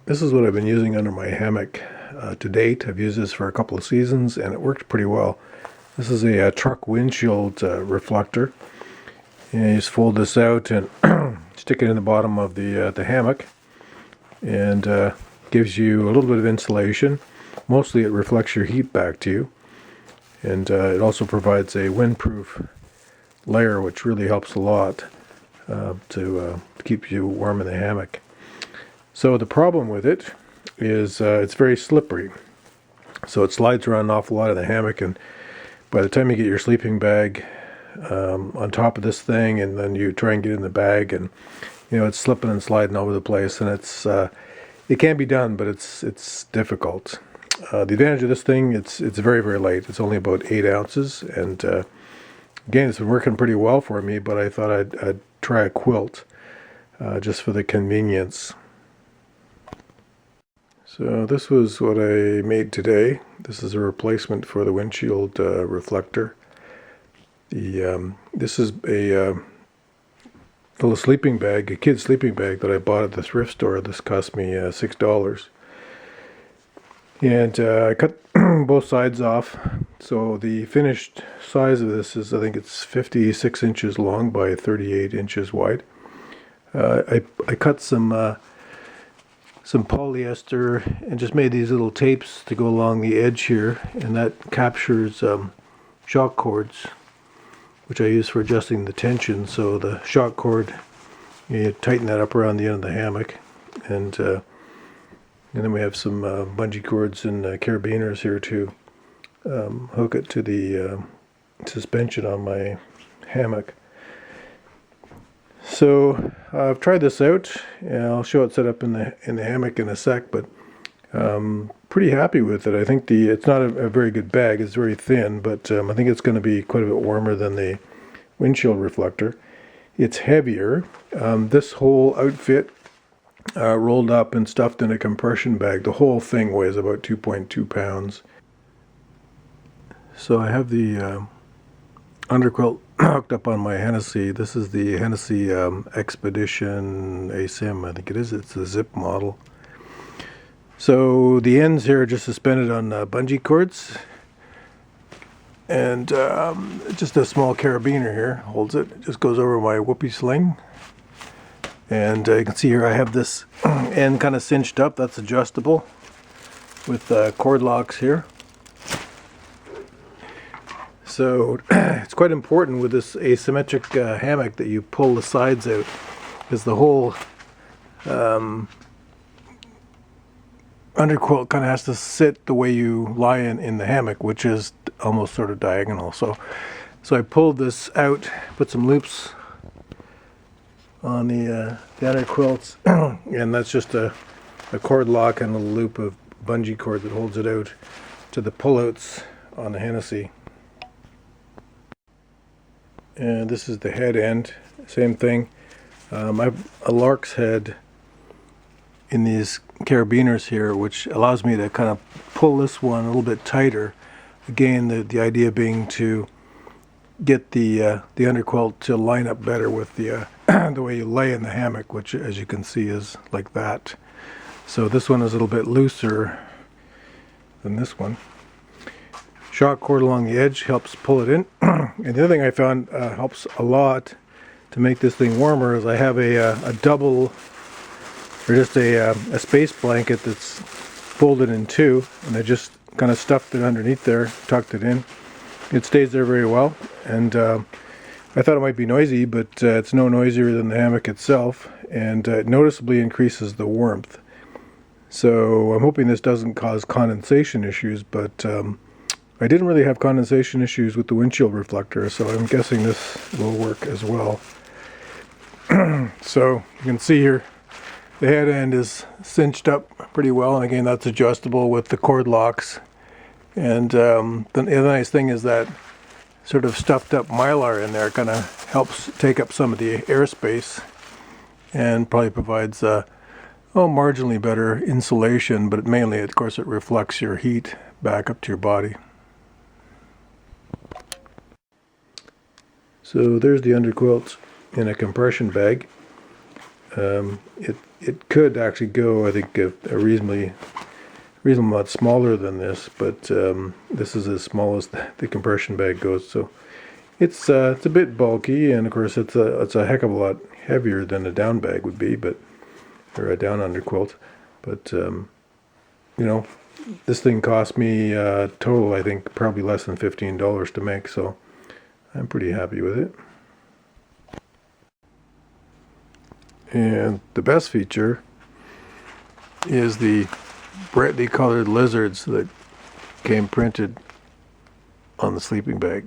This is what I've been using under my hammock to date. I've used this for a couple of seasons and it worked pretty well. This is a truck windshield reflector. And you just fold this out and stick it in the bottom of the hammock, and gives you a little bit of insulation. Mostly it reflects your heat back to you, and it also provides a windproof layer, which really helps a lot to keep you warm in the hammock. So the problem with it is it's very slippery. So it slides around an awful lot in the hammock, and by the time you get your sleeping bag on top of this thing, and then you try and get in the bag, and it's slipping and sliding all over the place, and it can be done, but it's difficult. The advantage of this thing, it's very, very light. It's only about 8 ounces, and again, it's been working pretty well for me, but I thought I'd try a quilt just for the convenience. So this was what I made today. This is a replacement for the windshield reflector. This is a little sleeping bag, a kid's sleeping bag that I bought at the thrift store. This cost me $6. And I cut both sides off. So the finished size of this is, I think it's 56 inches long by 38 inches wide. I cut some polyester and just made these little tapes to go along the edge here, and that captures shock cords, which I use for adjusting the tension. So the shock cord, you tighten that up around the end of the hammock, and then we have some bungee cords and carabiners here to hook it to the suspension on my hammock. So I've tried this out, and I'll show it set up in the hammock in a sec, but pretty happy with it. I think it's not a very good bag. It's very thin, but I think it's going to be quite a bit warmer than the windshield reflector. It's heavier. This whole outfit rolled up and stuffed in a compression bag. The whole thing weighs about 2.2 pounds. So I have the underquilt hooked up on my Hennessy. This is the Hennessy Expedition Asim, I think it is. It's a zip model. So the ends here are just suspended on bungee cords, and just a small carabiner here holds it. It just goes over my whoopee sling, and you can see here I have this end kind of cinched up. That's adjustable with cord locks here. So it's quite important with this asymmetric hammock that you pull the sides out, because the whole underquilt kind of has to sit the way you lie in the hammock, which is almost sort of diagonal. So I pulled this out, put some loops on the underquilts, and that's just a cord lock and a loop of bungee cord that holds it out to the pullouts on the Hennessy. And this is the head end, same thing. I have a lark's head in these carabiners here, which allows me to kind of pull this one a little bit tighter. Again, the idea being to get the underquilt to line up better with the the way you lay in the hammock, which, as you can see, is like that. So this one is a little bit looser than this one. Shock cord along the edge helps pull it in. And the other thing I found helps a lot to make this thing warmer is I have a double, or just a space blanket that's folded in two, and I just kind of stuffed it underneath there, tucked it in. It stays there very well, and I thought it might be noisy, but it's no noisier than the hammock itself, and it noticeably increases the warmth. So I'm hoping this doesn't cause condensation issues, but I didn't really have condensation issues with the windshield reflector, so I'm guessing this will work as well. So you can see here the head end is cinched up pretty well, and again, that's adjustable with the cord locks. And the other nice thing is that sort of stuffed up mylar in there kind of helps take up some of the airspace, and probably provides marginally better insulation, but mainly, of course, it reflects your heat back up to your body. So there's the underquilt in a compression bag. It could actually go, I think, a reasonable amount smaller than this, but this is as small as the compression bag goes. So it's a bit bulky, and of course it's a heck of a lot heavier than a down bag would be, or a down underquilt. But you know, this thing cost me total, I think, probably less than $15 to make. So I'm pretty happy with it. And the best feature is the brightly colored lizards that came printed on the sleeping bag.